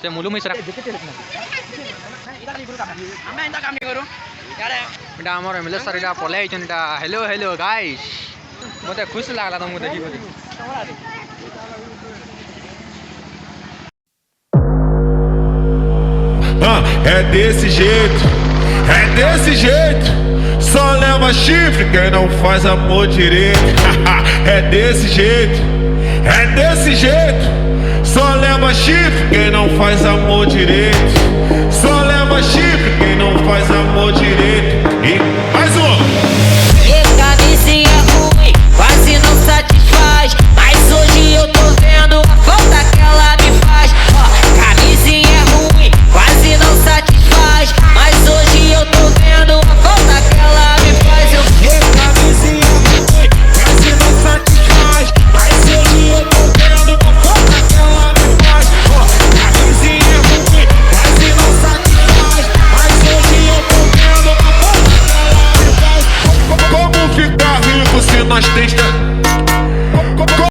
ते मुलुमै सर এটা আমার এমএলএ স্যার এটা পলাই আইছেন এটা হ্যালো হ্যালো গাইস মতে খুশি লাগলা তোমাকে দেখি বলি É desse jeito, só leva chifre quem não faz amor direito. É desse jeito, só leva chifre quem não faz amor direito. Só leva chifre quem não faz amor direito. E mais um. Camisinha ruim, quase não satisfaz, mas hoje eu tô vendo a falta que ela me faz. Camisinha ruim, quase não satisfaz, mas hoje eu tô vendo a falta que ela me faz. Camisinha ruim, quase não satisfaz, mas hoje eu tô vendo a falta que ela me faz. Camisinha ruim, quase não satisfaz, mas hoje eu tô vendo a falta que ela me faz. Como ficar rico se nós temos